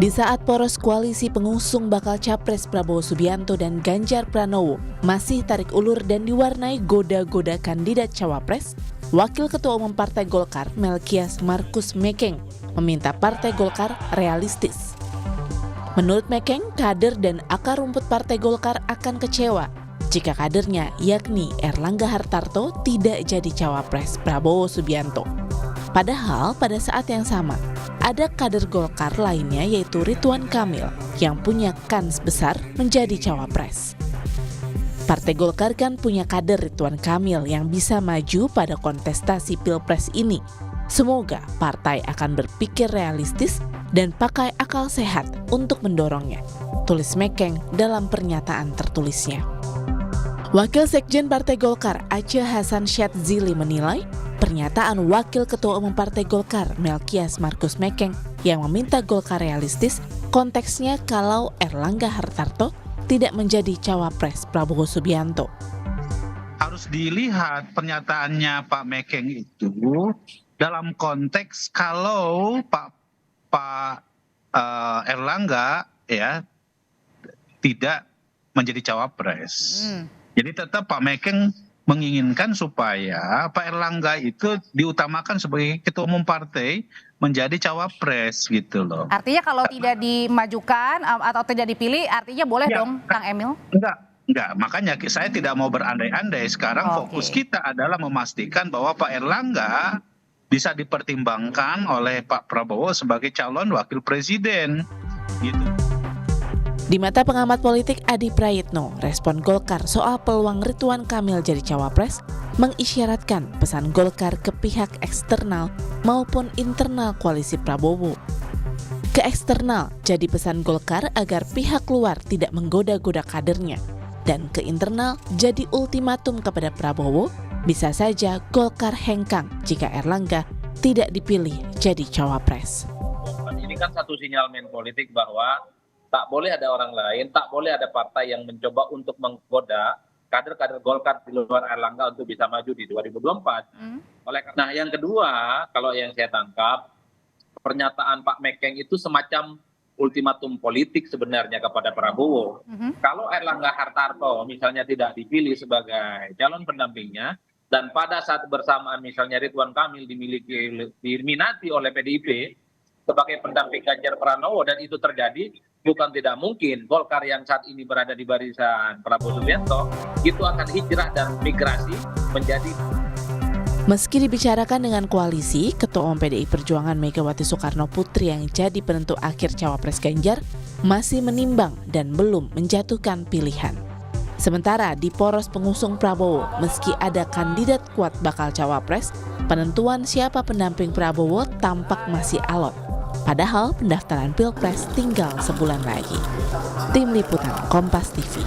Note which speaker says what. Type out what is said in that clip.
Speaker 1: Di saat poros koalisi pengusung bakal capres Prabowo Subianto dan Ganjar Pranowo masih tarik ulur dan diwarnai goda-goda kandidat cawapres, Wakil Ketua Umum Partai Golkar Melkias Markus Mekeng meminta Partai Golkar realistis. Menurut Mekeng, kader dan akar rumput Partai Golkar akan kecewa jika kadernya yakni Erlangga Hartarto tidak jadi cawapres Prabowo Subianto. Padahal pada saat yang sama, ada kader Golkar lainnya yaitu Ridwan Kamil yang punya kans besar menjadi cawapres. Partai Golkar kan punya kader Ridwan Kamil yang bisa maju pada kontestasi Pilpres ini. Semoga partai akan berpikir realistis dan pakai akal sehat untuk mendorongnya, tulis Mekeng dalam pernyataan tertulisnya. Wakil Sekjen Partai Golkar Aceh Hasan Syadzili menilai pernyataan Wakil Ketua Umum Partai Golkar Melkias Markus Mekeng yang meminta Golkar realistis konteksnya kalau Erlangga Hartarto tidak menjadi cawapres Prabowo Subianto.
Speaker 2: Harus dilihat pernyataannya Pak Mekeng itu dalam konteks kalau Pak Erlangga ya tidak menjadi cawapres. Jadi tetap Pak Mekeng menginginkan supaya Pak Erlangga itu diutamakan sebagai ketua umum partai menjadi cawapres gitu loh.
Speaker 3: Artinya kalau tidak dimajukan atau tidak dipilih artinya boleh ya, dong Kang Emil?
Speaker 2: Enggak, makanya saya tidak mau berandai-andai. Sekarang fokus kita adalah memastikan bahwa Pak Erlangga bisa dipertimbangkan oleh Pak Prabowo sebagai calon wakil presiden gitu.
Speaker 1: Di mata pengamat politik Adi Prayitno, respon Golkar soal peluang Ridwan Kamil jadi cawapres mengisyaratkan pesan Golkar ke pihak eksternal maupun internal koalisi Prabowo. Ke eksternal jadi pesan Golkar agar pihak luar tidak menggoda-goda kadernya, dan ke internal jadi ultimatum kepada Prabowo, bisa saja Golkar hengkang jika Erlangga tidak dipilih jadi cawapres.
Speaker 4: Ini kan satu sinyalmen politik bahwa tak boleh ada orang lain, tak boleh ada partai yang mencoba untuk menggoda kader-kader Golkar di luar Erlangga untuk bisa maju di 2024. Oleh karena yang kedua, kalau yang saya tangkap, pernyataan Pak Mekeng itu semacam ultimatum politik sebenarnya kepada Prabowo. Kalau Erlangga Hartarto misalnya tidak dipilih sebagai calon pendampingnya, dan pada saat bersamaan misalnya Ridwan Kamil diminati oleh PDIP sebagai pendamping Ganjar Pranowo, dan itu terjadi, bukan tidak mungkin Golkar yang saat ini berada di barisan Prabowo Subianto itu akan hijrah dan migrasi menjadi.
Speaker 1: Meski dibicarakan dengan koalisi, Ketua Umum PDI Perjuangan Megawati Soekarno Putri yang jadi penentu akhir cawapres Ganjar masih menimbang dan belum menjatuhkan pilihan. Sementara di poros pengusung Prabowo, meski ada kandidat kuat bakal cawapres, penentuan siapa pendamping Prabowo tampak masih alot. Padahal pendaftaran Pilpres tinggal sebulan lagi. Tim Liputan Kompas TV.